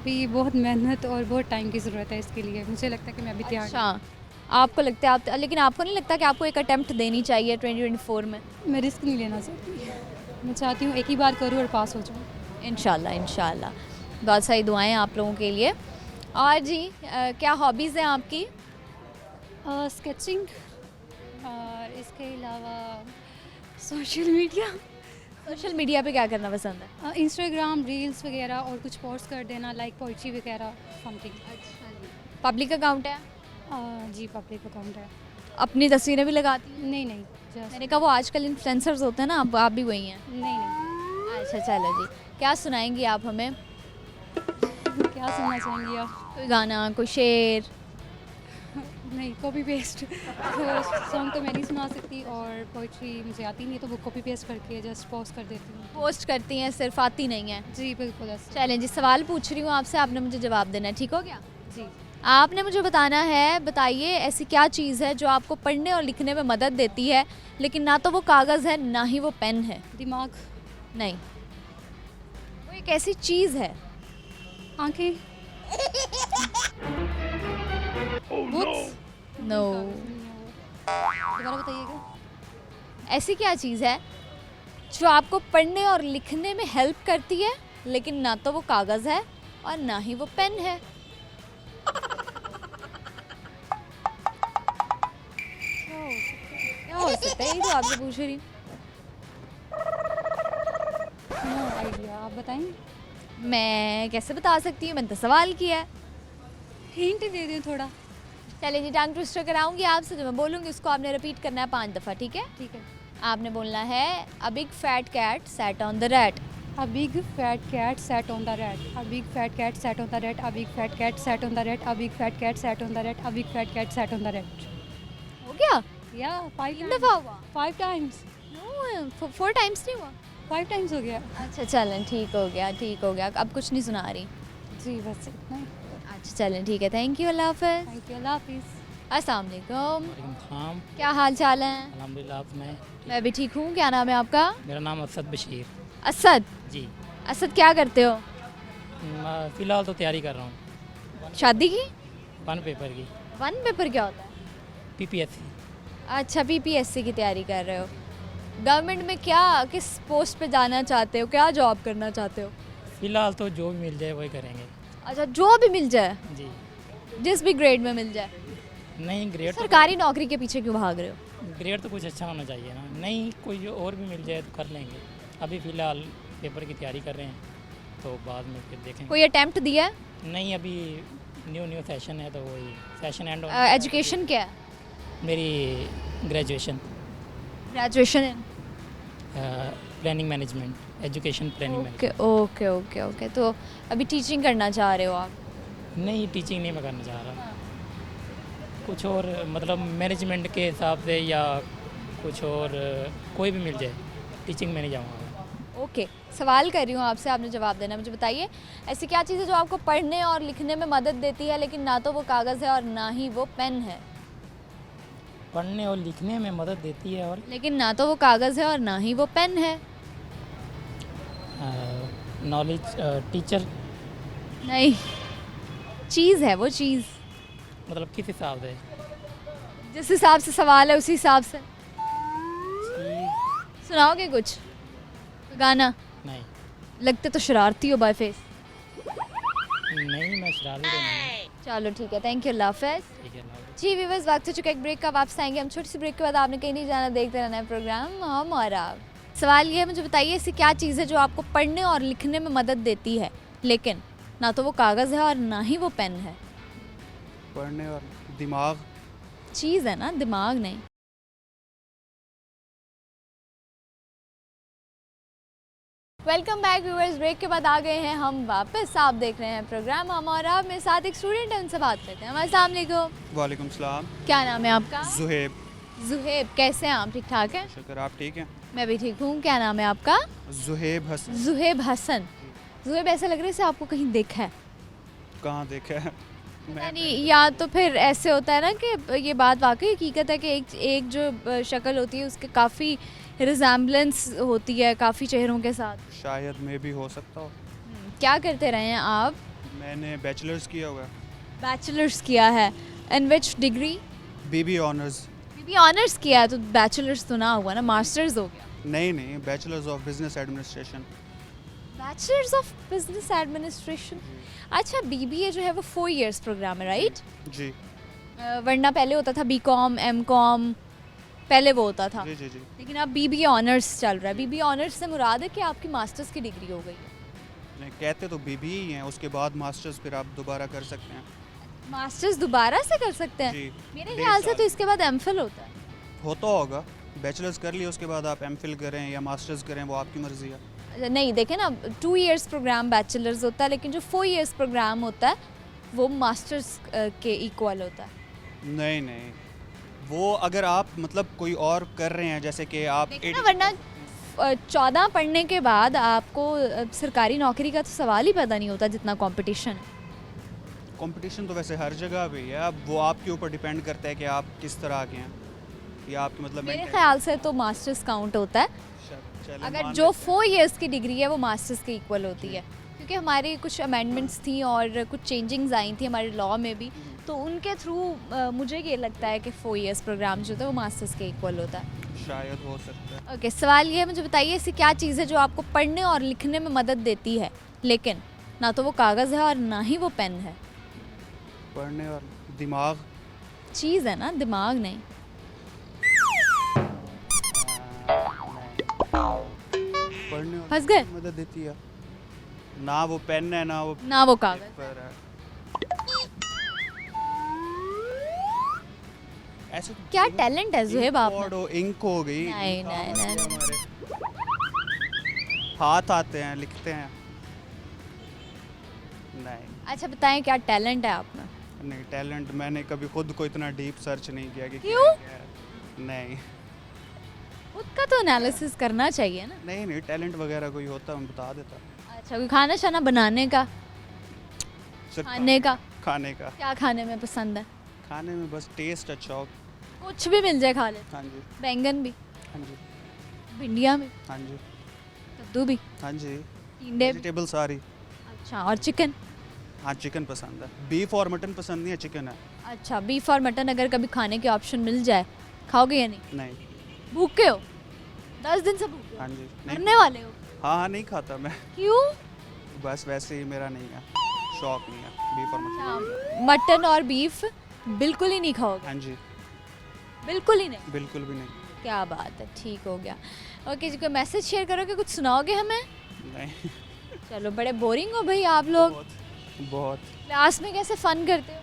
भी बहुत मेहनत और बहुत टाइम की ज़रूरत है इसके लिए। मुझे लगता है कि मैं अभी तैयार अच्छा, आपको लगता है आप, लेकिन आपको नहीं लगता कि आपको एक अटेम्प्ट देनी चाहिए 2024 में? मैं रिस्क नहीं लेना चाहती। मैं चाहती हूँ एक ही बार करूँ और पास हो जाऊँ। इंशाल्लाह इंशाल्लाह, बहुत सारी दुआएं आप लोगों के लिए। और जी क्या हॉबीज़ हैं आपकी? स्केचिंग और इसके अलावा सोशल मीडिया, सोशल मीडिया पे क्या करना पसंद है? इंस्टाग्राम रील्स वगैरह और कुछ पोस्ट कर देना, लाइक पोइट्री वगैरह समथिंग। पब्लिक अकाउंट है? जी पब्लिक अकाउंट है। अपनी तस्वीरें भी लगाती हैं? नहीं नहीं, जस्ट मैंने कहा वो आजकल इन्फ्लुएंसर्स होते हैं ना, आप भी वही हैं? नहीं नहीं। अच्छा चलो जी, क्या सुनाएंगी आप हमें? क्या सुनना चाहेंगी आप? कोई गाना, कोई शेर? नहीं, कॉपी पेस्ट सॉन्ग तो मैं नहीं सुना सकती और पोइट्री मुझे आती नहीं, तो वो कॉपी पेस्ट करके जस्ट पोस्ट कर देती हूँ। पोस्ट करती हैं, सिर्फ आती नहीं है? जी बिल्कुल ऐसे। चलें जी, सवाल पूछ रही हूँ आपसे, आपने मुझे जवाब देना है, ठीक हो गया? जी आपने मुझे बताना है, बताइए ऐसी क्या चीज़ है जो आपको पढ़ने और लिखने में मदद देती है, लेकिन ना तो वो कागज़ है ना ही वो पेन है? दिमाग, नहीं, वो एक ऐसी चीज़ है। आंखें, नो, दोबारा बताइएगा। ऐसी क्या चीज़ है जो आपको पढ़ने और लिखने में हेल्प करती है, लेकिन ना तो वो कागज़ है और ना ही वो पेन है? क्या हो सकता है? ये जो आपसे पूछ रही हूँ। नो आइडिया, आप बताएं। मैं कैसे बता सकती हूँ, मैंने तो सवाल किया है। हिंट दे दें थोड़ा। चलिए जी, टंग ट्विस्टर कराऊंगी आपसे, जो मैं बोलूँगी उसको आपने रिपीट करना है 5 दफ़ा, ठीक है? ठीक है। आपने बोलना है a big fat cat sat on the rat. A big fat cat sat on the rat. A big fat cat sat on the rat. A big fat cat sat on the rat. A big fat cat sat on the rat. A big fat cat sat on the rat. हो गया? Yeah, 5 तीन times. दफ़ा हुआ? 5 times. नो, 4 टाइम्स नहीं हुआ? 5 times हो गया। अच्छा चलें, ठीक हो गया, ठीक हो गया, अब कुछ नहीं सुना रही। जी बस इतना ही। अच्छा चलें, ठीक है, थैंक यू, अल्लाह हाफ़िज़। थैंक यू, अल्लाह हाफिज़। अस्सलाम वालेकुम, हाँ, क्या हाल चाल है? अल्हम्दुलिल्लाह। आप सुनाएं? मैं भी ठीक हूँ, क्या नाम है आपका? मेरा नाम असद बशीर असद। जी। असद क्या करते हो? फ़िलहाल तो तैयारी कर रहा हूँ शादी की? 1 पेपर की, 1 पेपर क्या होता है? PPSC। अच्छा, PPSC की तैयारी कर रहे हो। गवर्नमेंट में क्या, किस पोस्ट पे जाना चाहते हो, क्या जॉब करना चाहते हो? फ़िलहाल तो जो भी मिल जाए वही करेंगे। अच्छा, जो भी मिल जाए, जी। जिस भी ग्रेड में मिल जाए। नहीं, ग्रेड तो सरकारी नौकरी के पीछे क्यों भाग रहे हो? ग्रेड तो कुछ अच्छा होना चाहिए ना, नहीं कोई और भी मिल जाए तो कर लेंगे। अभी फ़िलहाल पेपर की तैयारी कर रहे हैं, तो बाद में फिर देखेंगे। कोई अटेम्प्ट दिया है? नहीं, अभी न्यू सेशन है, तो वही सेशन एंड एजुकेशन क्या है? मेरी graduation graduation in planning management, education planning okay okay okay okay. तो अभी टीचिंग करना चाह रहे हो आप? मैनेजमेंट। नहीं, टीचिंग नहीं मैं करना चाह रहा, कुछ और मतलब मैनेजमेंट के हिसाब से या कुछ और कोई भी मिल जाए, टीचिंग में नहीं जाऊँगा। ओके, सवाल कर रही हूँ आपसे, आपने जवाब देना। मुझे बताइए, ऐसी क्या चीज़ है जो आपको पढ़ने और लिखने में मदद देती है लेकिन ना तो वो कागज़ है और ना ही वो पेन है? पढ़ने और लिखने में मदद देती है और लेकिन ना तो वो कागज़ है और ना ही वो पेन है। नॉलेज, टीचर, नहीं, चीज़ है वो चीज़। मतलब किस हिसाब से? जिस हिसाब से सवाल है उसी हिसाब से। चीज़ सुनाओगे कुछ गाना? नहीं, लगते तो शरारती हो बाय फेस। नहीं मैं शरारती तो नहीं। चलो ठीक है, थैंक यू, अल्लाह हाफ़िज़। ठीक है ना। जी व्यूअर्स, वक्त हो चुका है एक ब्रेक का। वापस आएंगे हम छोटी सी ब्रेक के बाद। आपने कहीं नहीं जाना, देखते रहना है प्रोग्राम हम और आप। सवाल ये है, मुझे बताइए ऐसी क्या चीज़ है जो आपको पढ़ने और लिखने में मदद देती है लेकिन ना तो वो कागज़ है और ना ही वो पेन है? पढ़ने और दिमाग। चीज़ है ना, दिमाग नहीं। वेलकम बैक व्यूअर्स, ब्रेक के बाद आ गए हैं हम वापस। आप देख रहे हैं प्रोग्राम हम और आप। मेरे साथ एक स्टूडेंट है, उनसे बात करते हैं। अस्सलाम वालेकुम। वालेकुम सलाम। क्या नाम है आपका? जुहेब। जुहेब, कैसे हैं आप? ठीक ठाक है? शुक्र, आप ठीक हैं? मैं भी ठीक हूँ। क्या नाम है आपका? जुहेब हसन। जुहेब हसन। जुहेब, ऐसा लग रहा है जैसे आपको कहीं देखा है। कहाँ देखा है? यानी या तो फिर ऐसे होता है ना कि ये बात वाकई हकीकत है कि एक जो शक्ल होती है उसके काफ़ी रिजेम्बलेंस होती है काफ़ी चेहरों के साथ। शायद मैं भी हो सकता हो। क्या करते रहे हैं आप? मैंने बैचलर्स किया हुआ है। बैचलर्स किया है। In which degree? BB honours. BB honours किया है तो बैचलर्स तो ना हुआ ना, मास्टर्स हो गया। नहीं, bachelors of business administration. Bachelors of business administration. अच्छा, बीबीए जो है वो 4 इयर्स प्रोग्राम है, राइट? जी वरना पहले होता था बीकॉम, एमकॉम, पहले वो होता था। जी जी जी। लेकिन अब बीबीए ऑनर्स चल रहा है। बीबीए ऑनर्स से मुराद है कि आपकी मास्टर्स की डिग्री हो गई है। नहीं, कहते तो बीबी ही हैं, उसके बाद मास्टर्स फिर आप दोबारा कर सकते हैं। मास्टर्स दोबारा से कर सकते हैं? जी। मेरे 1.5 ख्याल से साल। तो इसके बाद एमफिल होता है। होता होगा, बैचलर्स कर लिया उसके बाद आप एमफिल करें या मास्टर्स करें, वो आपकी मर्ज़ी है। नहीं, देखें ना, 2 इयर्स प्रोग्राम बैचलर्स होता है लेकिन जो 4 इयर्स प्रोग्राम होता है वो मास्टर्स के इक्वल होता है। नहीं, वो अगर आप मतलब कोई और कर रहे हैं, जैसे कि आप देखें ना, वरना 14 पढ़ने के बाद आपको सरकारी नौकरी का तो सवाल ही पैदा नहीं होता जितना कंपटीशन है। कंपटीशन तो वैसे हर जगह पे ही है। अब वो आपके ऊपर डिपेंड करता है कि आप किस तरह के हैं या आपकी मतलब मेरे mentality। ख्याल से तो मास्टर्स काउंट होता है। चलें, अगर मान जो लेते हैं। 4 इयर्स की डिग्री है वो मास्टर्स के इक्वल होती है, क्योंकि हमारी कुछ अमेंडमेंट्स थी और कुछ चेंजिंग्स आई थी हमारे लॉ में भी, तो उनके थ्रू मुझे ये लगता है कि 4 इयर्स प्रोग्राम जो था वो मास्टर्स के इक्वल होता है। शायद हो सकता है। ओके, सवाल ये है, मुझे बताइए ऐसी क्या चीज़ है जो आपको पढ़ने और लिखने में मदद देती है लेकिन ना तो वो कागज़ है और ना ही वो पेन है? पढ़ने और दिमाग। चीज़ है ना, दिमाग नहीं। पढ़ने और फंस गए? मदद देती है। ना वो पेन है, ना वो ना वो कागज़। पेपर है। ऐसे तो क्या टैलेंट है जुहेब आप में? हो, इंक हो गई। नहीं, इंक नहीं, हमारे- नहीं, हमारे हाथ आते हैं, लिखते हैं। नहीं अच्छा बताएं, क्या टैलेंट है आप में? नहीं, टैलेंट मैंने कभी खुद को इतना डीप सर्च नहीं किया कि क्यों? क्या है। नहीं खुद का तो एनालिसिस करना चाहिए ना। नहीं, टैलेंट वगैरह कोई होता मैं बता देता। अच्छा, कोई खाना शाना बनाने का, सिर्फ खाने का? खाने का। क्या खाने में पसंद है? खाने में बस टेस्ट अच्छा हो। कुछ भी मिल जाए खा ले। हाँ जी, बैंगन भी, हाँ जी, भिंडिया भी, हाँ जी, कद्दू भी, हाँ जी। टिंडे भी। वेजिटेबल सारी। अच्छा, और चिकन? हाँ, चिकन पसंद है। बीफ और मटन पसंद नहीं है, चिकन है। अच्छा, बीफ और मटन अगर कभी खाने के ऑप्शन मिल जाए खाओगे या नहीं? नहीं। भूखे हो? 10 दिन से भूखे हो? हाँ जी, नहीं। मरने वाले हो? हाँ, नहीं खाता मैं। क्यों? बस वैसे ही मेरा नहीं है, शौक नहीं है बीफ और मटन। अच्छा, मटन और बीफ बिल्कुल ही नहीं खाओगे? हाँ जी। बिल्कुल ही नहीं? बिल्कुल भी नहीं। क्या बात है, ठीक हो गया। ओके जी, कोई मैसेज शेयर करोगे, कुछ सुनाओगे हमें? नहीं। चलो, बड़े बोरिंग हो भाई आप लोग। बहुत। क्लास में कैसे फन करते हो?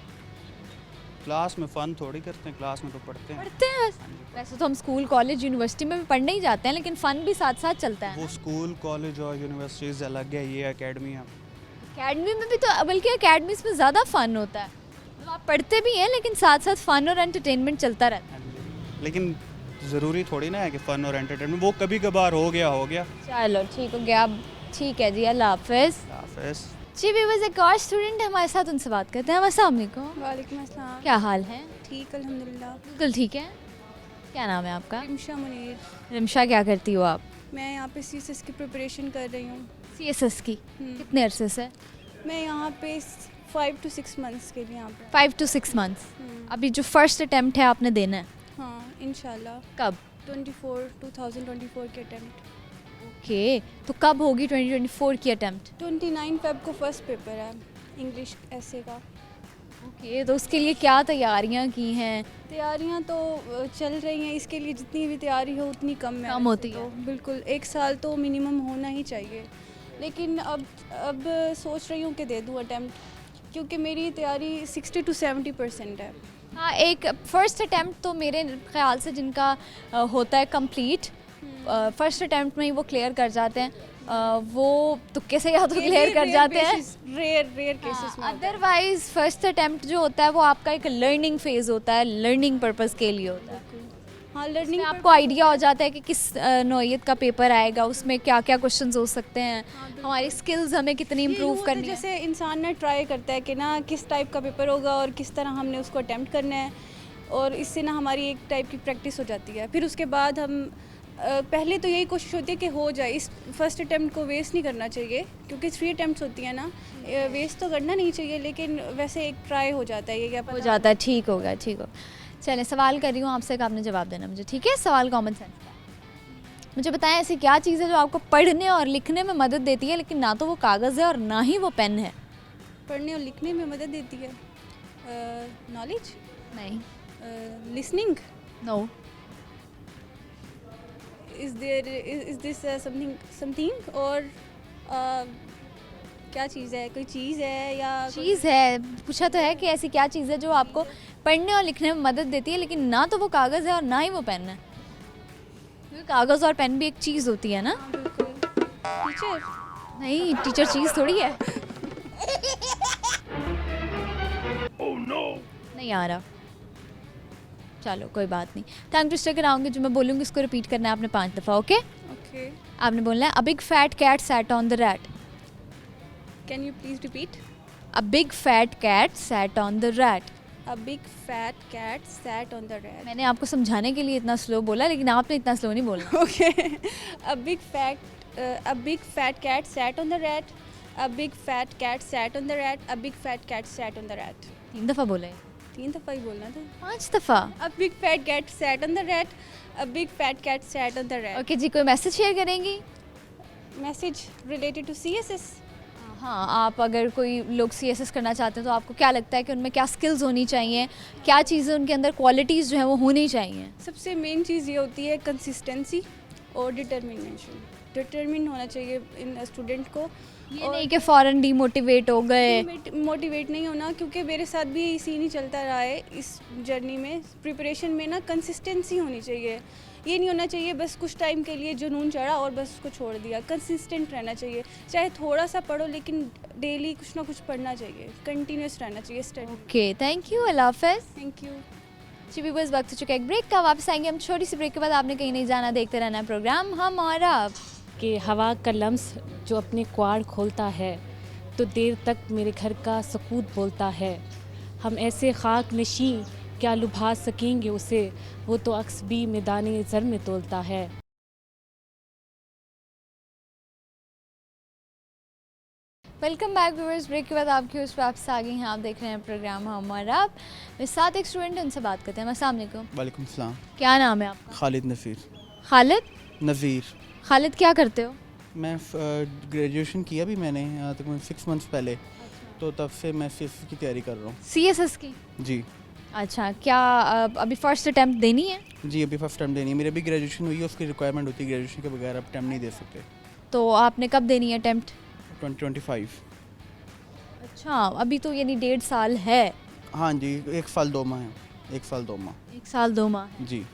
क्लास में फ़न थोड़ी करते हैं, क्लास में तो पढ़ते हैं। पढ़ते हैं बस। वैसे तो हम स्कूल कॉलेज यूनिवर्सिटी में भी पढ़ने ही जाते हैं, लेकिन फन भी साथ साथ चलता है वो ना। स्कूल कॉलेज और यूनिवर्सिटीज़ अलग है, ये एकेडमी है। अकेडमी में भी तो, बल्कि अकेडमीज में ज़्यादा फन होता है। मतलब आप पढ़ते भी हैं लेकिन साथ साथ फन और एंटरटेनमेंट चलता रहता है। हाँ जी। लेकिन ज़रूरी थोड़ी ना है कि फ़न और एंटरटेनमेंट, वो कभी कभार हो गया। चलो ठीक हो गया, अब ठीक है जी, अल्लाह हाफिज़। हाफ़िज़। जी व्यूअर्स, एक और स्टूडेंट हमारे साथ, उनसे बात करते हैं। अस्सलाम वालेकुम। वालेकुम अस्सलाम। क्या हाल है? ठीक अल्हम्दुलिल्लाह। बिल्कुल ठीक है। क्या नाम है आपका? रिमशा मुनीर। रिमशा, क्या करती हो आप? मैं यहाँ पे सीएसएस की प्रिपरेशन कर रही हूँ। CSS की? कितने अरसे से? मैं यहाँ पे 5 to 6 मंथ्स के लिए यहाँ पे। 5 to 6 मंथ्स। हम्म, अभी जो फर्स्ट अटेम्प्ट है आपने देना है हाँ इंशाल्लाह। कब? 2024 के अटेम्प्ट। ओके, तो कब होगी 2024 की अटेम्प्ट? 29 फेब को फर्स्ट पेपर है इंग्लिश ऐसे का। ओके, तो उसके लिए क्या तैयारियां की हैं? तैयारियाँ तो चल रही हैं, इसके लिए जितनी भी तैयारी हो उतनी कम है। कम होती वैसे तो है। बिल्कुल 1 साल तो मिनिमम होना ही चाहिए, लेकिन अब सोच रही हूँ कि दे दूँ अटेम्प्ट, क्योंकि मेरी तैयारी 60 to 70% है। हाँ, एक फर्स्ट अटेम्प्ट तो मेरे ख्याल से जिनका होता है कंप्लीट, फर्स्ट अटेम्प्ट में ही वो क्लियर कर जाते हैं। वो तुक्के से या तो क्लियर कर जाते हैं, रेयर केसेस में होता है। अदरवाइज फर्स्ट अटेम्प्ट जो होता है वो आपका एक लर्निंग फेज़ होता है, लर्निंग पर्पस के लिए होता है। हाँ, उसमें लर्निंग आपको आइडिया हो जाता है कि किस नौइयत का पेपर आएगा, उसमें क्या क्या क्वेश्चंस हो सकते हैं, हमारी स्किल्स हमें कितनी इम्प्रूव करनी है। जैसे इंसान ना ट्राई करता है कि ना किस टाइप का पेपर होगा और किस तरह हमने उसको अटेम्प्ट करना है, और इससे ना हमारी एक टाइप की प्रैक्टिस हो जाती है। फिर उसके बाद हम पहले तो यही कोशिश होती है कि हो जाए, इस फर्स्ट अटेम्प्ट को वेस्ट नहीं करना चाहिए, क्योंकि 3 अटेम्प्ट्स होती हैं ना, वेस्ट तो करना नहीं चाहिए, लेकिन वैसे एक ट्राई हो जाता है, ये क्या हो पता। जाता है। ठीक होगा, ठीक हो। चलें, सवाल कर रही हूँ आपसे, कि आपने जवाब देना मुझे, ठीक है? सवाल कॉमन सेंस का है। मुझे बताएं, ऐसी क्या चीज़ है जो आपको पढ़ने और लिखने में मदद देती है, लेकिन ना तो वो कागज़ है और ना ही वो पेन है? पढ़ने और लिखने में मदद देती है? नॉलेज, नहीं। Listening. No. Is this something और क्या चीज़ है? कोई चीज़ है या चीज़ है, पूछा तो है कि ऐसी क्या चीज़ है जो आपको पढ़ने और लिखने में मदद देती है, लेकिन ना तो वो कागज़ है और ना ही वो पेन है। क्योंकि कागज़ और पेन भी एक चीज़ होती है ना। टीचर? नहीं, टीचर चीज़ थोड़ी है। नहीं आ रहा। चलो कोई बात नहीं, टंग ट्विस्टर कराऊंगी, जो मैं बोलूँगी उसको रिपीट करना है आपने 5 दफ़ा। ओके? ओके, आपने बोलना है, a big fat cat sat on the rat. Can you please repeat? A big fat cat sat on the rat. A big fat cat sat on the rat. मैंने आपको समझाने के लिए इतना स्लो बोला, लेकिन आपने इतना स्लो नहीं बोलना। Okay, a big fat cat sat on the rat. A big fat cat sat on the rat. A big fat cat sat on the rat. 3 दफ़ा बोला है। 3 दफ़ा ही बोलना था। 5 दफ़ा। A big fat cat sat on the rat. A big fat cat sat on the rat. Okay जी, कोई मैसेज शेयर करेंगी? Message related to CSS? हाँ, आप अगर कोई लोग CSS करना चाहते हैं तो आपको क्या लगता है कि उनमें क्या स्किल्स होनी चाहिए, क्या चीज़ें उनके अंदर क्वालिटीज़ जो हैं वो होनी चाहिए? सबसे मेन चीज़ ये होती है कंसिस्टेंसी और डिटर्मिनेशन। डिटर्मिन होना चाहिए इन स्टूडेंट को। ये नहीं कि फ़ौरन डीमोटिवेट हो गए। मोटिवेट नहीं होना, क्योंकि मेरे साथ भी सीन ही चलता रहा है इस जर्नी में। प्रिपरेशन में ना कंसिस्टेंसी होनी चाहिए, ये नहीं होना चाहिए बस कुछ टाइम के लिए जुनून चढ़ा और बस उसको छोड़ दिया। कंसिस्टेंट रहना चाहिए, चाहे थोड़ा सा पढ़ो लेकिन डेली कुछ ना कुछ पढ़ना चाहिए, कंटिन्यूस रहना चाहिए स्टडी। ओके, थैंक यू, अल्लाह हाफ़िज़। Thank you. जी भी बस वक्त हो चुका है एक ब्रेक का, वापस आएंगे हम छोटी सी ब्रेक के बाद। आपने कहीं नहीं जाना, देखते रहना है प्रोग्राम हम और आप। कि हवा का लम्स जो अपने क्वाड़ खोलता है तो देर तक मेरे घर का सकूत बोलता है। हम ऐसे खाक नशी क्या लुभा सकेंगे उसे, वो तो अक्स भी मैदाने ज़र में तोलता है। वेलकम बैक व्यूअर्स, ब्रेक के बाद आपकी उस पर वापस आ गई हैं। आप देख रहे हैं प्रोग्राम हम और आप। मेरे साथ एक स्टूडेंट है, उनसे बात करते हैं। अस्सलाम वालेकुम। वालेकुम सलाम। क्या नाम है आपका? खालिद नफ़ीर। खालिद? नज़ीर। खालिद, क्या करते हो? मैं ग्रेजुएशन किया भी मैंने तकरीबन 6 मंथ्स पहले, तो तब से मैं CSS की तैयारी कर रहा हूँ। CSS की? जी। अच्छा, क्या अभी फर्स्ट अटेम्प्ट देनी है? जी अभी फर्स्ट टाइम देनी है, मेरी अभी ग्रेजुएशन हुई है, उसकी रिक्वायरमेंट होती है, ग्रेजुएशन के बगैर आप टाइम नहीं दे सकते। तो आपने कब देनी है अटेम्प्ट? 2025। अच्छा, अभी तो यानी 1.5 साल है। हाँ जी, 1 साल 2 माह है, 1 साल 2 माह। 1 साल 2 माह है। जी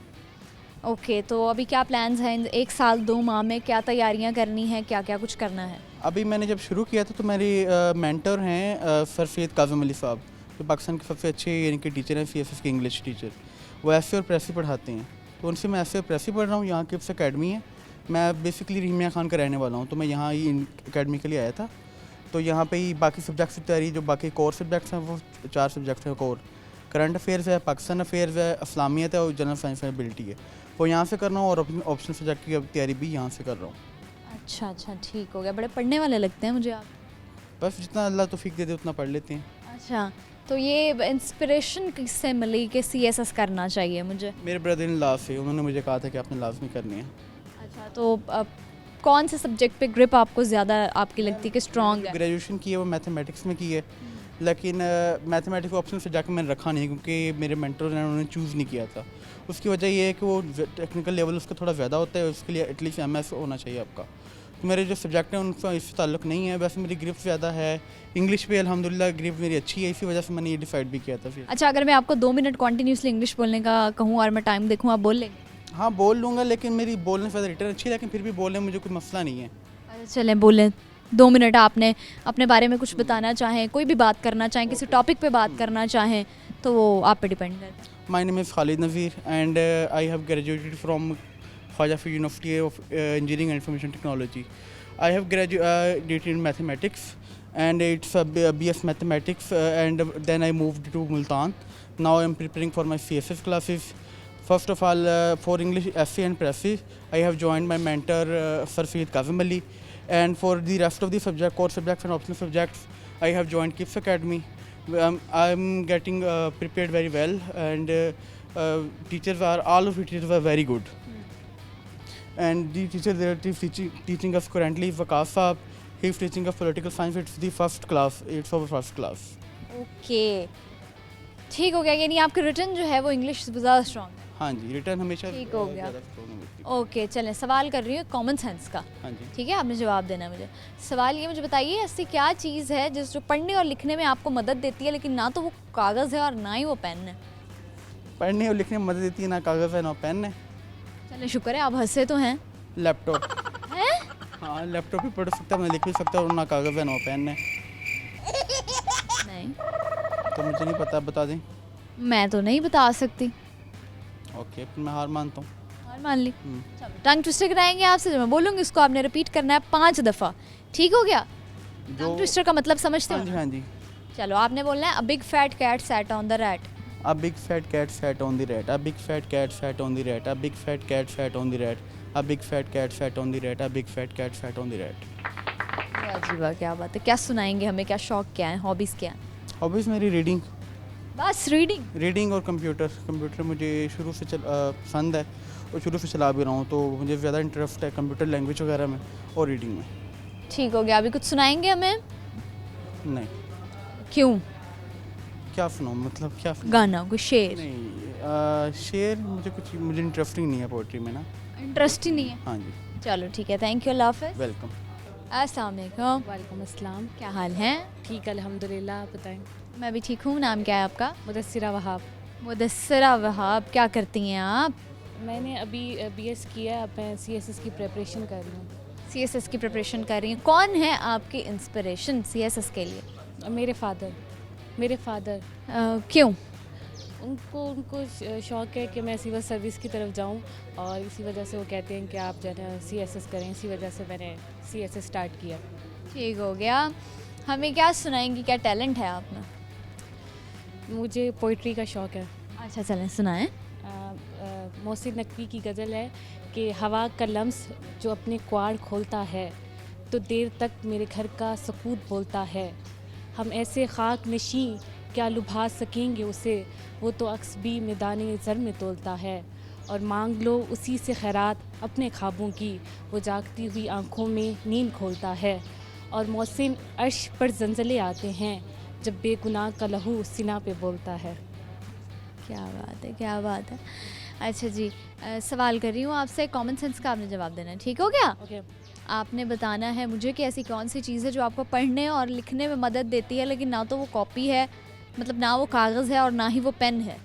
ओके, तो अभी क्या प्लान्स हैं इन 1 साल 2 माह में, क्या तैयारियां करनी है, क्या क्या कुछ करना है? अभी मैंने जब शुरू किया था तो मेरी मेंटर हैं सर सैयद काज़म अली साहब, जो पाकिस्तान के सबसे अच्छे यानी कि टीचर हैं, CSS के इंग्लिश टीचर। वो ऐसे और प्रेसी पढ़ाते हैं, तो उनसे मैं ऐसे और प्रेसी पढ़ रहा हूँ। यहाँ की अकेडमी है, मैं बेसिकली रहीमिया खान का रहने वाला हूँ, तो मैं यहाँ ही अकेडमी के लिए आया था। तो यहाँ पे ही बाकी सब्जेक्ट्स की तैयारी, जो बाकी कोर सब्जेक्ट्स हैं वो 4 सब्जेक्ट्स हैं कोर। करंट अफेयर्स है, पाकिस्तान अफेयर्स है, इस्लामियत है और जनरल साइंस एंड एबिलिटी है, वो यहाँ से कर रहा हूँ। और अपनी ऑप्शनल सब्जेक्ट की तैयारी भी यहाँ से कर रहा हूँ। अच्छा अच्छा, ठीक हो गया। बड़े पढ़ने वाले लगते हैं मुझे आप। बस जितना अल्लाह तौफीक दे दे उतना पढ़ लेते हैं। अच्छा, तो ये इंस्पिरेशन किससे मिली कि CSS करना चाहिए मुझे? मेरे ब्रदर इन लॉ से, उन्होंने मुझे कहा था कि आपने लाजमी करनी है। अच्छा, तो कौन से सब्जेक्ट पे ग्रिप आपको ज़्यादा आपकी लगती है कि स्ट्रॉन्ग है? ग्रेजुएशन की है वो मैथमेटिक्स में की है, लेकिन मैथमेटिक्स को ऑप्शन सब्जेक्ट में मैंने रखा नहीं, क्योंकि मेरे मेंटर ने उन्होंने चूज़ नहीं किया था। उसकी वजह ये है कि वो टेक्निकल लेवल उसका थोड़ा ज़्यादा होता है, उसके लिए एटलीस्ट MS होना चाहिए आपका। तो मेरे जो सब्जेक्ट हैं उनका इससे ताल्लुक नहीं है। वैसे मेरी ग्रिप ज़्यादा है, इंग्लिश पे अल्हम्दुलिल्लाह ग्रिप मेरी अच्छी है, इसी वजह से मैंने ये डिसाइड भी किया था फिर। अच्छा, अगर मैं आपको 2 मिनट कॉन्टीन्यूसली इंग्लिश बोलने का कहूँ और मैं टाइम देखूँ, आप बोल लेंगे? हाँ बोल लूँगा, लेकिन मेरी बोलने से ज़्यादा रिटर्न अच्छी है, लेकिन फिर भी बोलने में मुझे कोई मसला नहीं है। अच्छा चलें, बोलें। 2 मिनट आपने अपने बारे में कुछ बताना चाहें, कोई भी बात करना चाहें, किसी टॉपिक पे बात करना चाहें, तो वो आप पे डिपेंड करता है। My name is Khalid Nazir and I have graduated from Khwaja Faiz University of Engineering and Information Technology. I have graduated in mathematics and it's a BS mathematics and then I moved to Multan. Now I am preparing for my CSS classes. First of all, for English essay and preface, I have joined my mentor Sir Sayyid Kazim Ali, and for the rest of the core subjects and optional subjects, I have joined KIPS Academy. I'm getting prepared very well, and all of the teachers are very good. And the teacher that is teaching us currently is Waqas Saab. He is teaching us political science. It's the first class. It's our first class. Okay, ठीक हो गया। यानी आपका रिटर्न जो है वो इंग्लिश से ज़्यादा स्ट्रॉन्ग है। हाँ जी, रिटर्न हमेशा ठीक हो गया। ज़्यादा strong होती है। ओके, चलें, सवाल कर रही हूँ कॉमन सेंस का। हाँ जी। ठीक है, आपने जवाब देना है मुझे। सवाल ये मुझे बताइए, ऐसी क्या चीज़ है जिस जो पढ़ने और लिखने में आपको मदद देती है, लेकिन ना तो वो कागज़ है और ना ही वो पेन है? पढ़ने और लिखने में मदद देती है, ना कागज़ है ना पेन है। चलें, शुक्र है आप हंसे तो हैं। लैपटॉप। हैं? हाँ, लैपटॉप पे पढ़ सकता हूँ, मैं लिख भी सकता हूँ, ना कागज़ है ना पेन है। नहीं, तो मुझे नहीं पता, बता दें। मैं तो नहीं बता सकती। ओके, फिर मैं हार मानता हूँ। हार मान ली। चलो, टंग ट्विस्टर कराएंगे आपसे। जो मैं बोलूँगी उसको आपने रिपीट करना है 5 दफ़ा। ठीक हो गया? टंग ट्विस्टर का मतलब समझते हाँ हो? जी, हाँ जी। चलो, आपने बोलना है, a big fat cat sat on the rat. A big fat cat sat on the rat. A big fat cat sat on the rat. A big fat cat sat on the rat. A big fat cat sat on the rat. A big fat cat sat on the rat. अजीब, क्या बात है। क्या सुनाएंगे हमें? क्या शौक, क्या है, हॉबीज़ क्या है? हॉबीज़ मेरी बस रीडिंग। रीडिंग और कंप्यूटर मुझे शुरू से पसंद है और शुरू से चला भी रहा हूँ, तो मुझे ज़्यादा इंटरेस्ट है कंप्यूटर लैंग्वेज वगैरह में और रीडिंग में। ठीक हो गया। अभी कुछ सुनाएंगे हमें? नहीं। क्यों? क्या सुनाऊँ, मतलब क्या सुनाऊँ? गाना, कोई शेर? नहीं, शेर मुझे इंटरेस्टिंग नहीं है पोइट्री में ना। इंटरेस्ट ही नहीं है? हाँ जी। चलो ठीक है, थैंक यू, अल्लाह हाफ़िज़। वेलकम। अस्सलाम वालेकुम। वालेकुम अस्सलाम। क्या हाल है? ठीक अल्हम्दुलिल्लाह, आप बताएं। मैं भी ठीक हूँ। नाम क्या है आपका? मुदस्सिरा वहाब। मुदस्सिरा वहाब। क्या करती हैं आप? मैंने अभी BS किया, अब मैं CSS की प्रिपरेशन कर रही हूँ। CSS की प्रिपरेशन कर रही हैं। कौन है आपकी इंस्पिरेशन CSS के लिए? मेरे फादर। क्यों? उनको शौक़ है कि मैं सिविल सर्विस की तरफ जाऊं, और इसी वजह से वो कहते हैं कि आप जो है CSS करें। इसी वजह से मैंने CSS स्टार्ट किया। ठीक हो गया। हमें क्या सुनाएंगी, क्या टैलेंट है आप में? मुझे पोइट्री का शौक़ है। अच्छा चलें, सुनाएं। मोहसिन नकवी की गज़ल है कि हवा का लम्स जो अपने क्वाड़ खोलता है, तो देर तक मेरे घर का सकूत बोलता है। हम ऐसे खाक नशीं क्या लुभा सकेंगे उसे, वो तो अक्स भी मैदाने ज़र में तोलता है। और मांग लो उसी से खैरात अपने ख्वाबों की, वो जागती हुई आँखों में नींद खोलता है। और मौसिन अर्श पर जंजले आते हैं, जब बेगुनाह का लहू सीना पे बोलता है। क्या बात है, क्या बात है। अच्छा जी, सवाल कर रही हूँ आपसे, कॉमन सेंस का आपने जवाब देना है, ठीक हो गया? ओके। आपने बताना है मुझे कि ऐसी कौन सी चीज़ है जो आपको पढ़ने और लिखने में मदद देती है, लेकिन ना तो वो कॉपी है, मतलब ना वो कागज़ है और ना ही वो पेन है।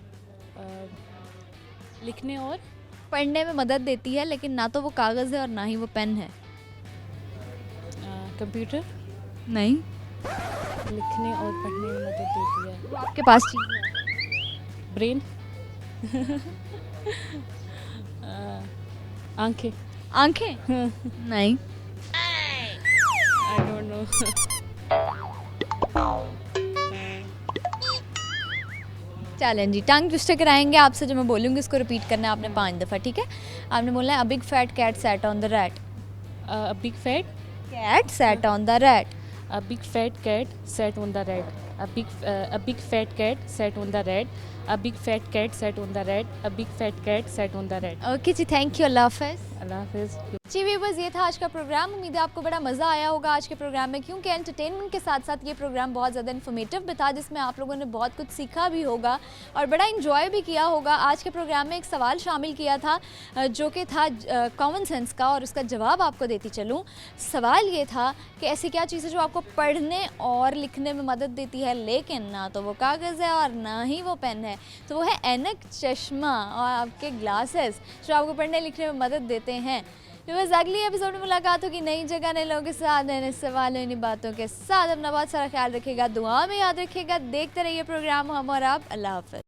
लिखने और पढ़ने में मदद देती है लेकिन ना तो वो कागज़ है और ना ही वो पेन है। कंप्यूटर। नहीं, लिखने और पढ़ने में मदद देती है। वो आपके पास चीज़ है। ब्रेन। आंखें। आंखें? नहीं। I don't know. चलें जी, टंग ट्विस्टर कराएंगे आपसे, जो मैं बोलूँगी उसको रिपीट करना है आपने 5 दफ़ा, ठीक है? आपने बोलना है a big fat cat sat on the rat. A big fat cat sat on the rat. a big fat cat sat on the rat. A big fat cat sat on the rat. A big fat cat sat on the rat. A big fat cat sat on the rat. Okay जी, थैंक यू, अल्लाह हाफ़िज़। अल्लाह हाफिज़। जी व्यूअर्स, ये था आज का प्रोग्राम। उम्मीद है आपको बड़ा मज़ा आया होगा आज के प्रोग्राम में, क्योंकि एंटरटेनमेंट के साथ साथ ये प्रोग्राम बहुत ज़्यादा इन्फॉर्मेटिव भी था, जिसमें आप लोगों ने बहुत कुछ सीखा भी होगा और बड़ा इंजॉय भी किया होगा। आज के प्रोग्राम में एक सवाल शामिल किया था जो कि था कॉमन सेंस का, और उसका जवाब आपको देती चलूँ। सवाल ये था कि ऐसी क्या चीज़ है जो आपको पढ़ने और लिखने में मदद देती है, लेकिन ना तो वो कागज़ है और ना ही वो पेन है। तो वो है ऐनक, चश्मा और आपके ग्लासेस, जो आपको पढ़ने लिखने में मदद देते हैं। बस अगली एपिसोड में मुलाकात होगी नई जगह, नए लोगों के साथ, नए सवालों, नई बातों के साथ। अपना बहुत सारा ख्याल रखिएगा, दुआ में याद रखिएगा। देखते रहिए प्रोग्राम हम और आप। अल्लाह हाफ़िज़।